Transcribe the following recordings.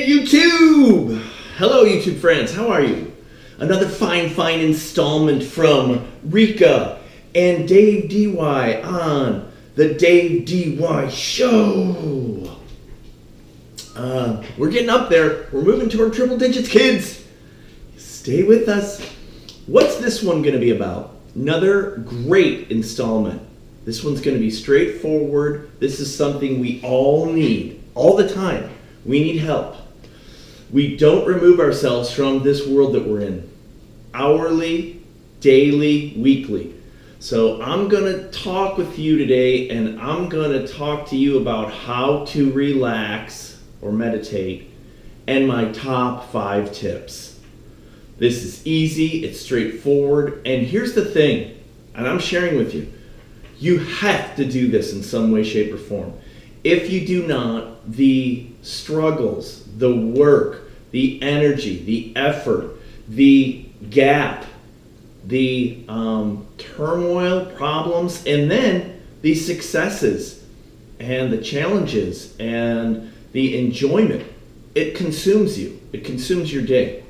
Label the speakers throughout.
Speaker 1: YouTube! Hello YouTube friends, how are you? Another fine installment from RIKA and Dave DY on the Dave DY Show. We're getting up there. We're moving toward triple digits, kids. Stay with us. What's this one going to be about? Another great installment. This one's going to be straightforward. This is something we all need, all the time. We need help. We don't remove ourselves from this world that we're in. Hourly, daily, weekly. So I'm going to talk with you today, and I'm going to talk to you about how to relax or meditate and my top 5 tips. This is easy, it's straightforward, and here's the thing, and I'm sharing with you. You have to do this in some way, shape, or form. If you do not, the struggles, the work, the energy, the effort, the gap, the turmoil, problems, and then the successes and the challenges and the enjoyment, it consumes you. It consumes your day.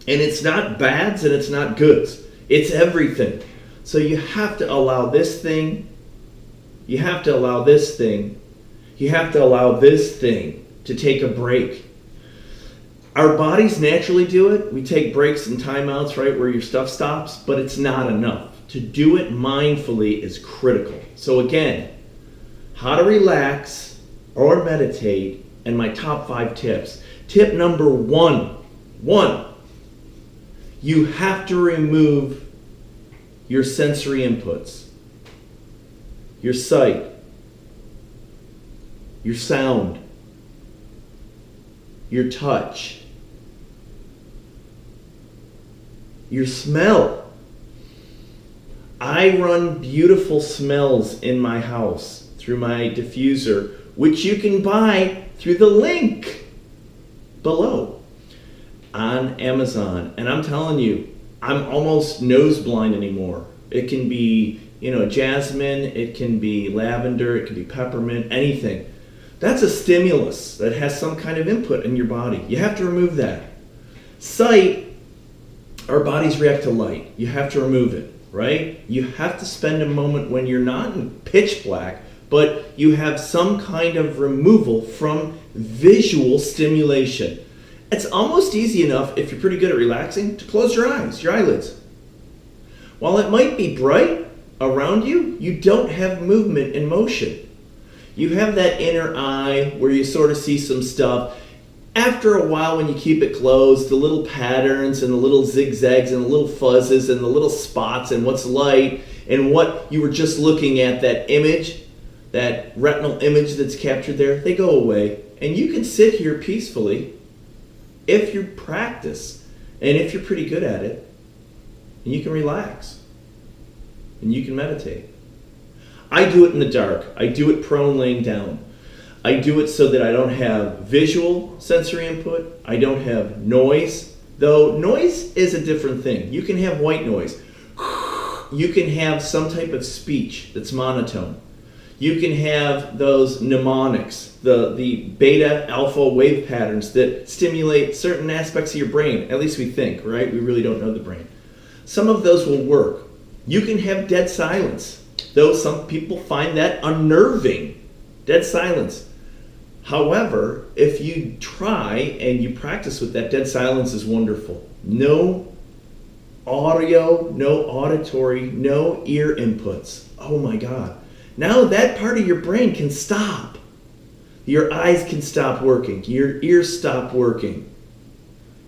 Speaker 1: And it's not bads and it's not goods. It's everything. So you have to allow this thing, you have to allow this thing, you have to allow this thing to take a break. Our bodies naturally do it. We take breaks and timeouts, right, where your stuff stops, but it's not enough. To do it mindfully is critical. So again, how to relax or meditate and my top 5 tips. Tip number 1, you have to remove your sensory inputs, your sight, your sound, your touch, your smell. I run beautiful smells in my house through my diffuser, which you can buy through the link below on Amazon. And I'm telling you, I'm almost nose blind anymore. It can be, jasmine, it can be lavender, it can be peppermint, anything. That's a stimulus that has some kind of input in your body. You have to remove that. Sight, our bodies react to light. You have to remove it, right? You have to spend a moment when you're not in pitch black, but you have some kind of removal from visual stimulation. It's almost easy enough, if you're pretty good at relaxing, to close your eyes, your eyelids. While it might be bright around you, you don't have movement and motion. You have that inner eye where you sort of see some stuff. After a while, when you keep it closed, the little patterns and the little zigzags and the little fuzzes and the little spots and what's light and what you were just looking at, that image, that retinal image that's captured there, they go away. And you can sit here peacefully if you practice and if you're pretty good at it, and you can relax and you can meditate. I do it in the dark. I do it prone laying down. I do it so that I don't have visual sensory input. I don't have noise, though noise is a different thing. You can have white noise. You can have some type of speech that's monotone. You can have those mnemonics, the beta alpha wave patterns that stimulate certain aspects of your brain. At least we think, right? We really don't know the brain. Some of those will work. You can have dead silence, though some people find that unnerving. Dead silence. However, if you try and you practice with that, dead silence is wonderful. No audio, no auditory, no ear inputs. Oh my God. Now that part of your brain can stop. Your eyes can stop working. Your ears stop working.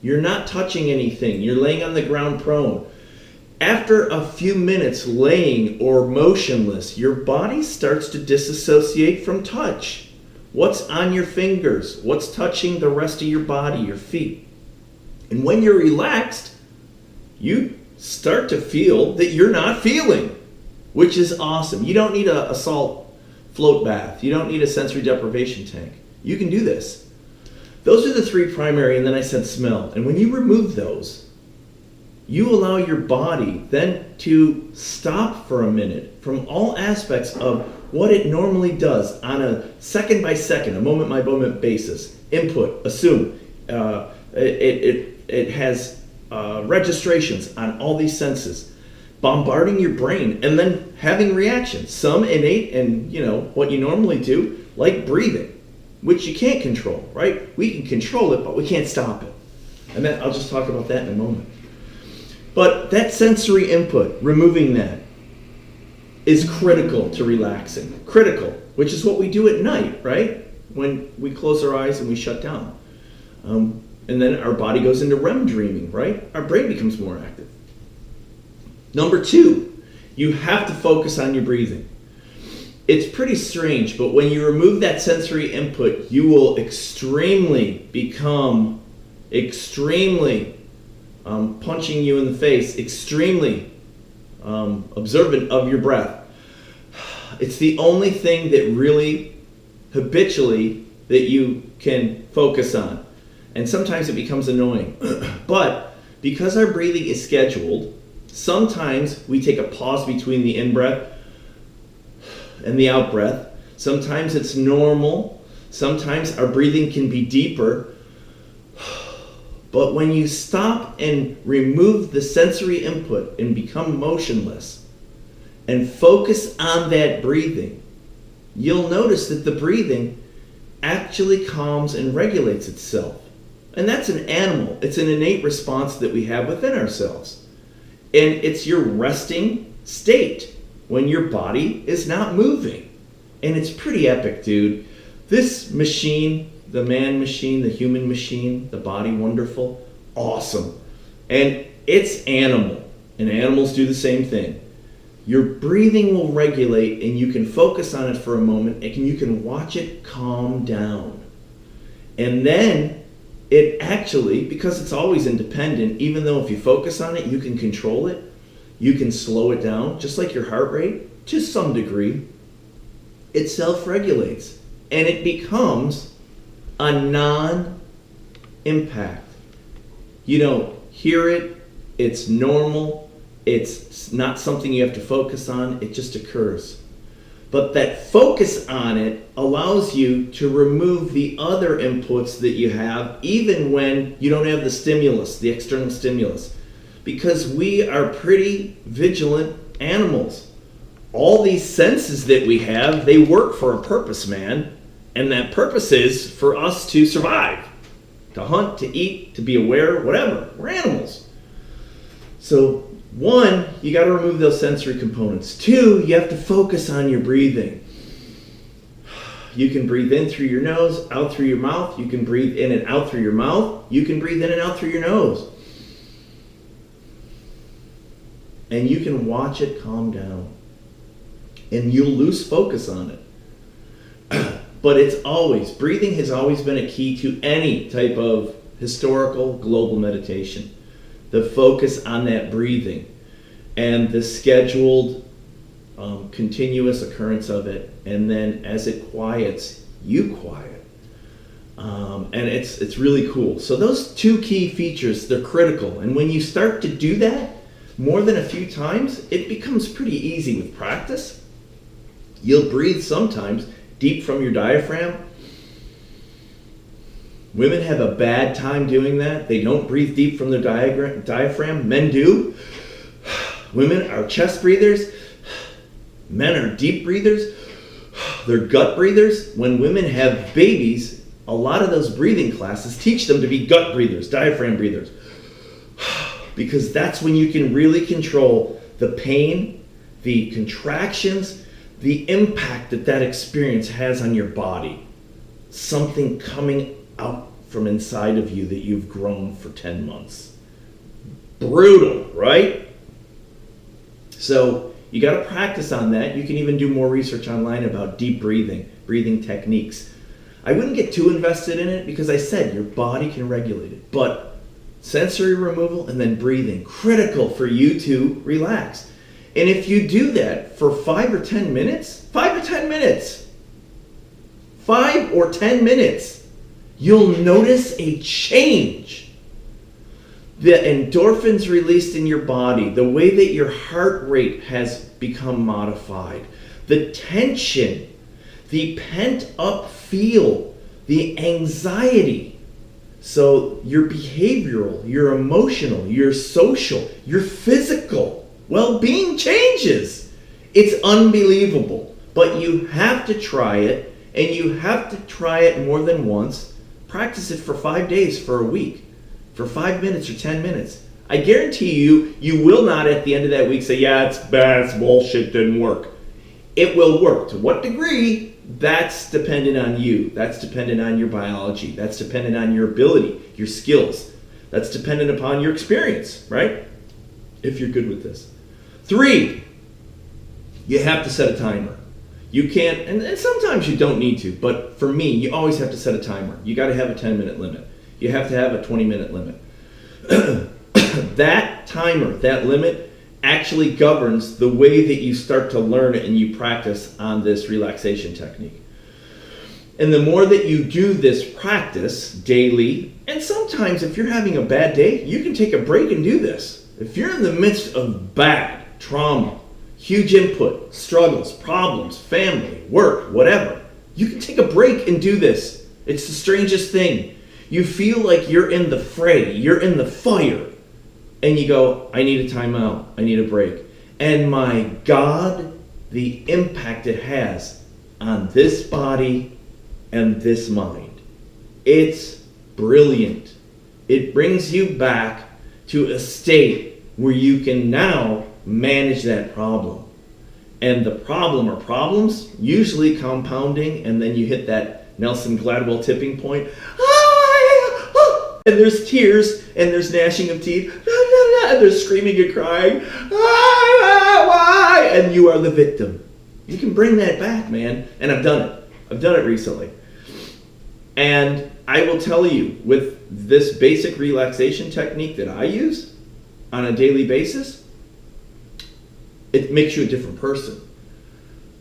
Speaker 1: You're not touching anything. You're laying on the ground prone. After a few minutes laying or motionless, your body starts to disassociate from touch. What's on your fingers? What's touching the rest of your body, your feet? And when you're relaxed, you start to feel that you're not feeling, which is awesome. You don't need a salt float bath. You don't need a sensory deprivation tank. You can do this. Those are the 3 primary, and then I said smell. And when you remove those, you allow your body then to stop for a minute from all aspects of what it normally does on a second by second, a moment by moment basis. Input, assume. It has registrations on all these senses, bombarding your brain and then having reactions. Some innate and what you normally do, like breathing, which you can't control, right? We can control it, but we can't stop it. And then I'll just talk about that in a moment. But that sensory input, removing that, is critical to relaxing. Critical, which is what we do at night, right? When we close our eyes and we shut down. And then our body goes into REM dreaming, right? Our brain becomes more active. Number 2, you have to focus on your breathing. It's pretty strange, but when you remove that sensory input, you will become extremely punching you in the face, extremely observant of your breath. It's the only thing that really habitually that you can focus on. And sometimes it becomes annoying. But because our breathing is scheduled, sometimes we take a pause between the in-breath and the out-breath. Sometimes it's normal. Sometimes our breathing can be deeper. But when you stop and remove the sensory input and become motionless and focus on that breathing, you'll notice that the breathing actually calms and regulates itself. And that's an animal. It's an innate response that we have within ourselves. And it's your resting state when your body is not moving. And it's pretty epic, dude. This machine, the man machine, the human machine, the body wonderful, awesome. And it's animal. And animals do the same thing. Your breathing will regulate and you can focus on it for a moment and you can watch it calm down. And then it actually, because it's always independent, even though if you focus on it, you can control it, you can slow it down, just like your heart rate, to some degree, it self-regulates. And it becomes a non-impact. You don't hear it, it's normal, it's not something you have to focus on, it just occurs. But that focus on it allows you to remove the other inputs that you have, even when you don't have the stimulus, the external stimulus. Because we are pretty vigilant animals. All these senses that we have, they work for a purpose, man. And that purpose is for us to survive. To hunt, to eat, to be aware, whatever. We're animals. So 1, you got to remove those sensory components. 2, you have to focus on your breathing. You can breathe in through your nose, out through your mouth. You can breathe in and out through your mouth. You can breathe in and out through your nose. And you can watch it calm down. And you'll lose focus on it. But breathing has always been a key to any type of historical global meditation. The focus on that breathing and the scheduled continuous occurrence of it, and then as it quiets, you quiet. And it's really cool. So those 2 key features, they're critical. And when you start to do that more than a few times, it becomes pretty easy with practice. You'll breathe sometimes deep from your diaphragm. Women have a bad time doing that. They don't breathe deep from their diaphragm. Men do. Women are chest breathers. Men are deep breathers. They're gut breathers. When women have babies, a lot of those breathing classes teach them to be gut breathers, diaphragm breathers. Because that's when you can really control the pain, the contractions, the impact that experience has on your body. Something coming out from inside of you that you've grown for 10 months. Brutal, right? So you got to practice on that. You can even do more research online about deep breathing techniques. I wouldn't get too invested in it because I said your body can regulate it. But sensory removal and then breathing, critical for you to relax. And if you do that for 5 or 10 minutes, 5 or 10 minutes, you'll notice a change. The endorphins released in your body, the way that your heart rate has become modified, the tension, the pent up feel, the anxiety So your behavioral, your emotional, your social, your physical well-being changes. It's unbelievable. But you have to try it, and you have to try it more than once. Practice it for 5 days, for a week, for 5 minutes or 10 minutes. I guarantee you, you will not at the end of that week say, yeah, it's bad, it's bullshit, didn't work. It will work. To what degree? That's dependent on you. That's dependent on your biology. That's dependent on your ability, your skills. That's dependent upon your experience, right? If you're good with this. 3, you have to set a timer. You can't, and sometimes you don't need to, but for me, you always have to set a timer. You got to have a 10-minute limit. You have to have a 20-minute limit. That timer, that limit, actually governs the way that you start to learn it and you practice on this relaxation technique. And the more that you do this practice daily, and sometimes if you're having a bad day, you can take a break and do this. If you're in the midst of bad trauma, huge input, struggles, problems, family, work, whatever, you can take a break and do this. It's the strangest thing. You feel like you're in the fray, you're in the fire, and you go, I need a timeout, I need a break. And my God, the impact it has on this body and this mind. It's brilliant. It brings you back to a state where you can now manage that problem. And the problem or problems usually compounding, and then you hit that Nelson Gladwell tipping point. And there's tears, and there's gnashing of teeth, and there's screaming and crying, and you are the victim. You can bring that back, man. And I've done it. I've done it recently. And I will tell you, with this basic relaxation technique that I use on a daily basis, it makes you a different person.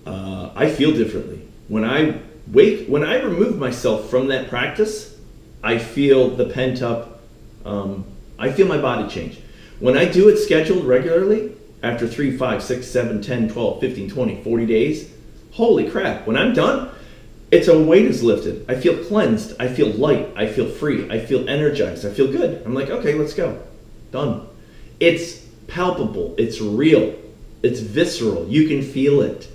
Speaker 1: I feel differently. When I remove myself from that practice, I feel the pent up, I feel my body change. When I do it scheduled regularly, after 3, 5, 6, 7, 10, 12, 15, 20, 40 days, holy crap, when I'm done, it's a weight is lifted. I feel cleansed. I feel light. I feel free. I feel energized. I feel good. I'm like, okay, let's go. Done. It's palpable. It's real. It's visceral. You can feel it.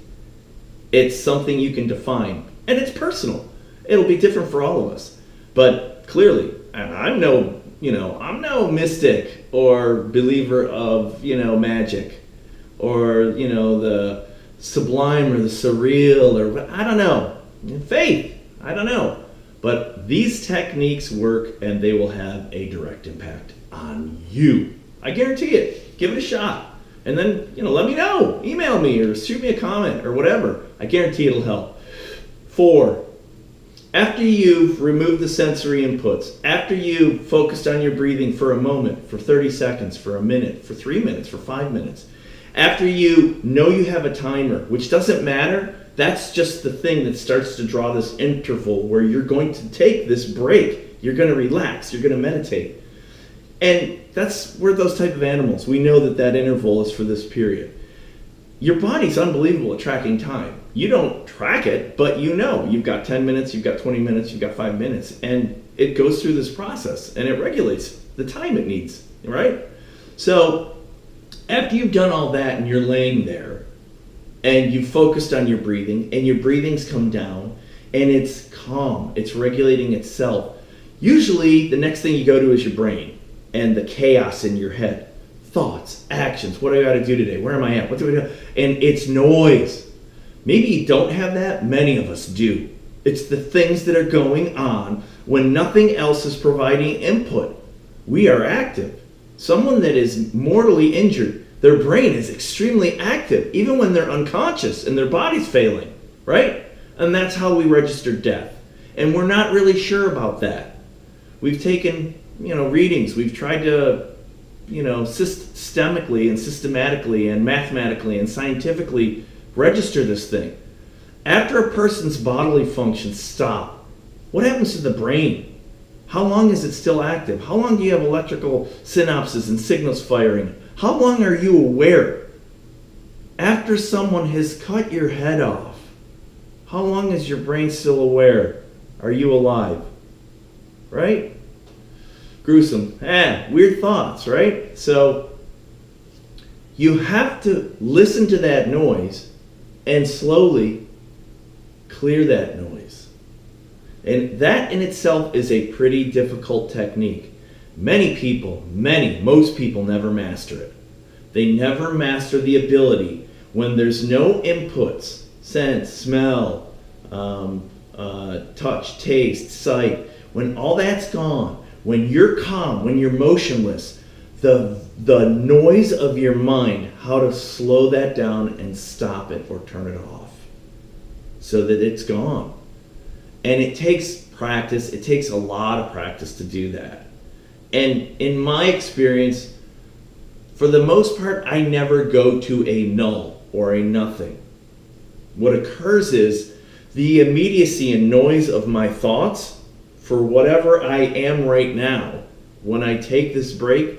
Speaker 1: It's something you can define. And it's personal. It'll be different for all of us. But clearly, I'm no mystic or believer of, magic or, the sublime or the surreal or I don't know. Faith, I don't know. But these techniques work and they will have a direct impact on you. I guarantee it. Give it a shot. And then, let me know. Email me or shoot me a comment or whatever. I guarantee it'll help. 4, after you've removed the sensory inputs, after you've focused on your breathing for a moment, for 30 seconds, for a minute, for 3 minutes, for 5 minutes, after you know you have a timer, which doesn't matter, that's just the thing that starts to draw this interval where you're going to take this break. You're going to relax. You're going to meditate. And that's we're those type of animals. We know that interval is for this period. Your body's unbelievable at tracking time. You don't track it, but you've got 10 minutes, you've got 20 minutes, you've got 5 minutes, and it goes through this process and it regulates the time it needs, right? So after you've done all that and you're laying there and you've focused on your breathing and your breathing's come down and it's calm, it's regulating itself, usually the next thing you go to is your brain and the chaos in your head. Thoughts, actions, what do I got to do today? Where am I at? What do I do? And it's noise. Maybe you don't have that. Many of us do. It's the things that are going on when nothing else is providing input. We are active. Someone that is mortally injured, their brain is extremely active, even when they're unconscious and their body's failing, right? And that's how we register death. And we're not really sure about that. We've taken, readings. We've tried to systemically and systematically and mathematically and scientifically register this thing. After a person's bodily functions stop, what happens to the brain? How long is it still active? How long do you have electrical synapses and signals firing? How long are you aware? After someone has cut your head off, how long is your brain still aware? Are you alive? Right? gruesome, weird thoughts, right? So you have to listen to that noise and slowly clear that noise. And that in itself is a pretty difficult technique. Most people never master it. They never master the ability when there's no inputs, sense, smell, touch, taste, sight, when all that's gone, when you're calm, when you're motionless, the noise of your mind, how to slow that down and stop it or turn it off so that it's gone. And it takes practice. It takes a lot of practice to do that. And in my experience, for the most part, I never go to a null or a nothing. What occurs is the immediacy and noise of my thoughts for whatever I am right now, when I take this break,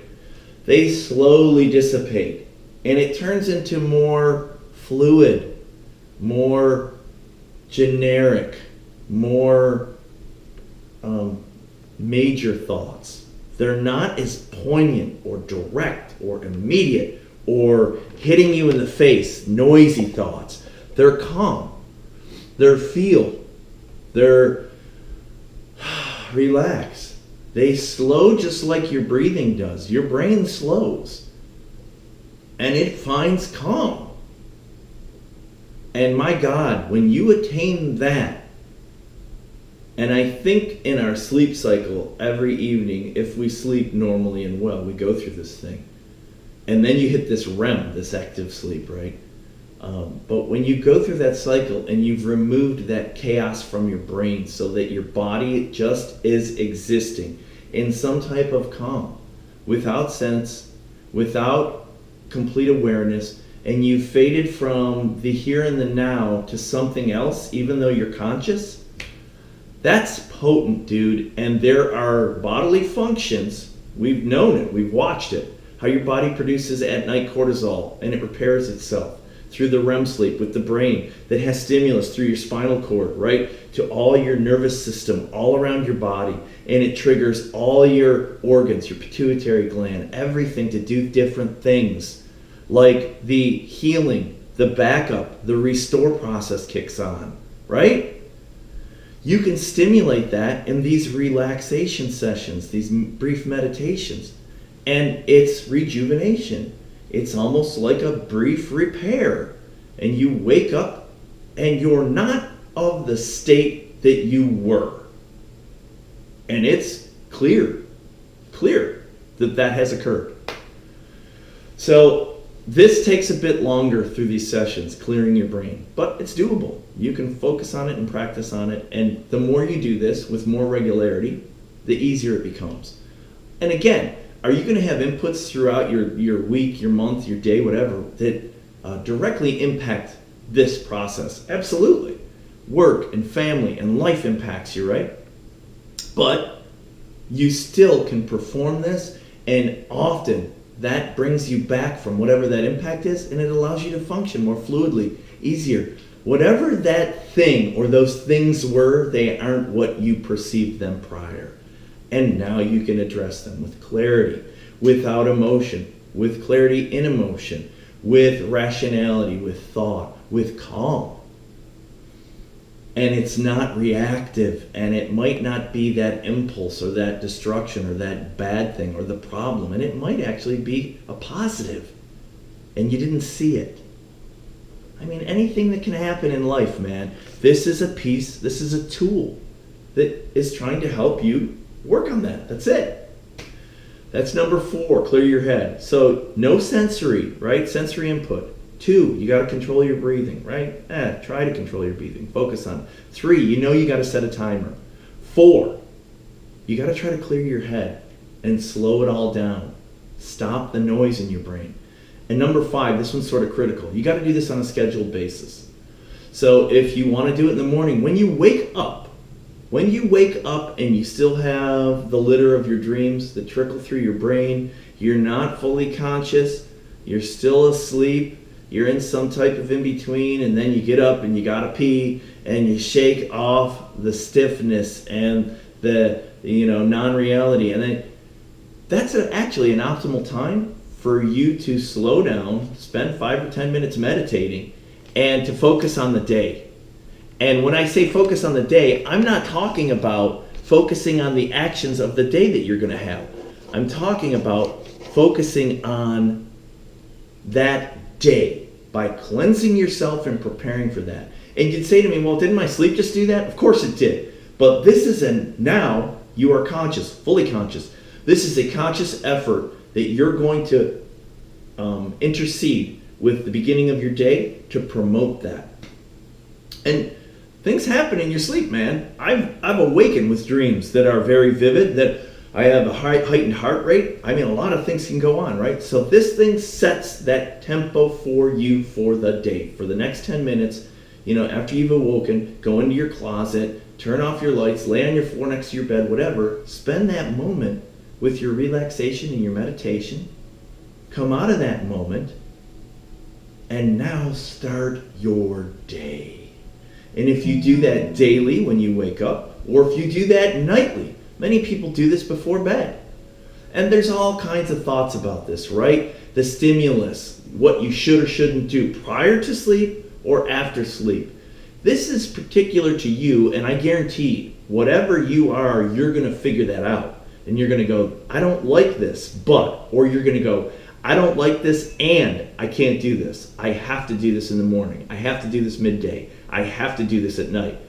Speaker 1: they slowly dissipate. And it turns into more fluid, more generic, more major thoughts. They're not as poignant or direct or immediate or hitting you in the face, noisy thoughts. They're calm. They're feel. They're relax. They slow just like your breathing does. Your brain slows. And it finds calm. And my God, when you attain that, and I think in our sleep cycle every evening, if we sleep normally and well, we go through this thing. And then you hit this REM, this active sleep, right? But when you go through that cycle and you've removed that chaos from your brain so that your body just is existing in some type of calm, without sense, without complete awareness, and you've faded from the here and the now to something else, even though you're conscious, that's potent, dude. And there are bodily functions, we've known it, we've watched it, how your body produces at night cortisol and it repairs itself through the REM sleep with the brain that has stimulus through your spinal cord, right, to all your nervous system, all around your body, and it triggers all your organs, your pituitary gland, everything to do different things, like the healing, the backup, the restore process kicks on, right? You can stimulate that in these relaxation sessions, these brief meditations, and it's rejuvenation. It's almost like a brief repair, and you wake up and you're not of the state that you were. And it's clear that has occurred. So this takes a bit longer through these sessions, clearing your brain, but it's doable. You can focus on it and practice on it, and the more you do this with more regularity, the easier it becomes. And again, are you going to have inputs throughout your week, your month, your day, whatever, that directly impact this process? Absolutely. Work and family and life impacts you, right? But you still can perform this, and often that brings you back from whatever that impact is, and it allows you to function more fluidly, easier. Whatever that thing or those things were, they aren't what you perceived them prior. And now you can address them with clarity, without emotion, with clarity in emotion, with rationality, with thought, with calm. And it's not reactive, and it might not be that impulse or that destruction or that bad thing or the problem, and it might actually be a positive, and you didn't see it. I mean, anything that can happen in life, man, this is a piece, this is a tool that is trying to help you work on that. That's it. That's number 4, clear your head. So no sensory, right? Sensory input. 2, you got to control your breathing, right? Try to control your breathing. Focus on it. 3, you got to set a timer. 4, you got to try to clear your head and slow it all down. Stop the noise in your brain. And number 5, this one's sort of critical. You got to do this on a scheduled basis. So if you want to do it in the morning, when you wake up and you still have the litter of your dreams that trickle through your brain, you're not fully conscious, you're still asleep, you're in some type of in-between, and then you get up and you gotta pee, and you shake off the stiffness and the non-reality, and then that's actually an optimal time for you to slow down, spend 5 or 10 minutes meditating, and to focus on the day. And when I say focus on the day, I'm not talking about focusing on the actions of the day that you're going to have. I'm talking about focusing on that day by cleansing yourself and preparing for that. And you'd say to me, well, didn't my sleep just do that? Of course it did. But this is now you are conscious, fully conscious. This is a conscious effort that you're going to intercede with the beginning of your day to promote that. And things happen in your sleep, man. I've awakened with dreams that are very vivid, that I have a heightened heart rate. I mean, a lot of things can go on, right? So this thing sets that tempo for you for the day. For the next 10 minutes, after you've awoken, go into your closet, turn off your lights, lay on your floor next to your bed, whatever. Spend that moment with your relaxation and your meditation. Come out of that moment, and now start your day. And if you do that daily when you wake up, or if you do that nightly, many people do this before bed. And there's all kinds of thoughts about this, right? The stimulus, what you should or shouldn't do prior to sleep or after sleep. This is particular to you, and I guarantee whatever you are, you're going to figure that out. And you're going to go, I don't like this, but, or you're going to go, I don't like this and I can't do this. I have to do this in the morning. I have to do this midday. I have to do this at night.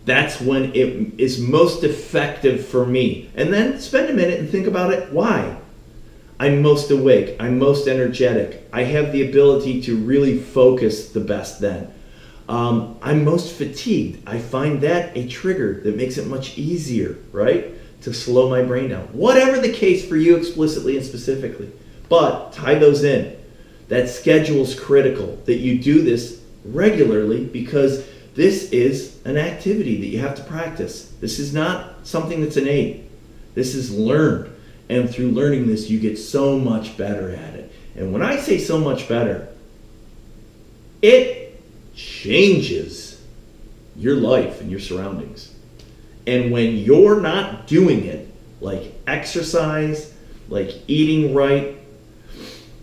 Speaker 1: That's when it is most effective for me. And then spend a minute and think about it. Why? I'm most awake. I'm most energetic. I have the ability to really focus the best then. I'm most fatigued. I find that a trigger that makes it much easier, right, to slow my brain down. Whatever the case for you explicitly and specifically. But tie those in. That schedule's critical, that you do this regularly, because this is an activity that you have to practice. This is not something that's innate. This is learned. And through learning this, you get so much better at it. And when I say so much better, it changes your life and your surroundings. And when you're not doing it, like exercise, like eating right,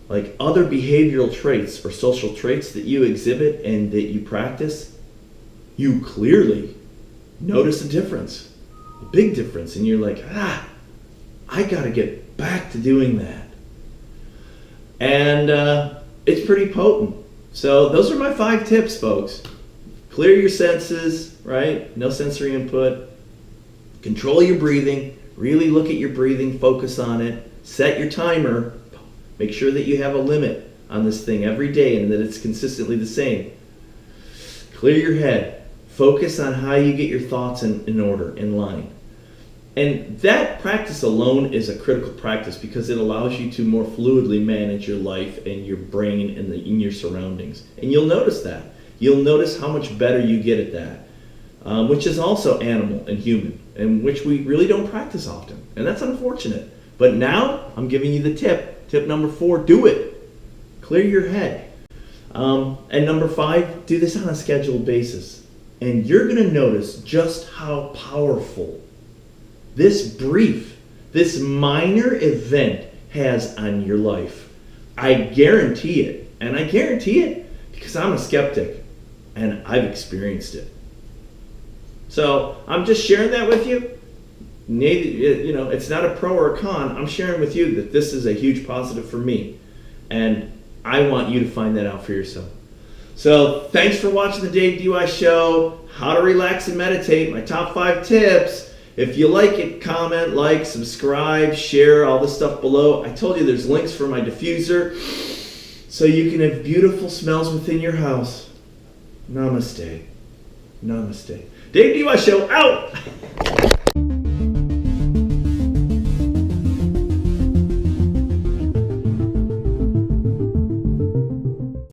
Speaker 1: like other behavioral traits or social traits that you exhibit and that you practice, you clearly notice a difference, a big difference. And you're like, I got to get back to doing that. And it's pretty potent. So those are my 5 tips, folks. Clear your senses, right? No sensory input. Control your breathing. Really look at your breathing. Focus on it. Set your timer. Make sure that you have a limit on this thing every day and that it's consistently the same. Clear your head. Focus on how you get your thoughts in order, in line. And that practice alone is a critical practice because it allows you to more fluidly manage your life and your brain and in your surroundings. And you'll notice that. You'll notice how much better you get at that, which is also animal and human, and which we really don't practice often. And that's unfortunate. But now I'm giving you the tip. Tip number 4, do it. Clear your head. And number 5, do this on a scheduled basis. And you're going to notice just how powerful this minor event has on your life. I guarantee it. And I guarantee it because I'm a skeptic and I've experienced it. So I'm just sharing that with you. It's not a pro or a con. I'm sharing with you that this is a huge positive for me. And I want you to find that out for yourself. So thanks for watching the Dave DUI Show. How to relax and meditate. My top 5 tips. If you like it, comment, like, subscribe, share, all this stuff below. I told you there's links for my diffuser so you can have beautiful smells within your house. Namaste. Namaste. Dave DUI Show out!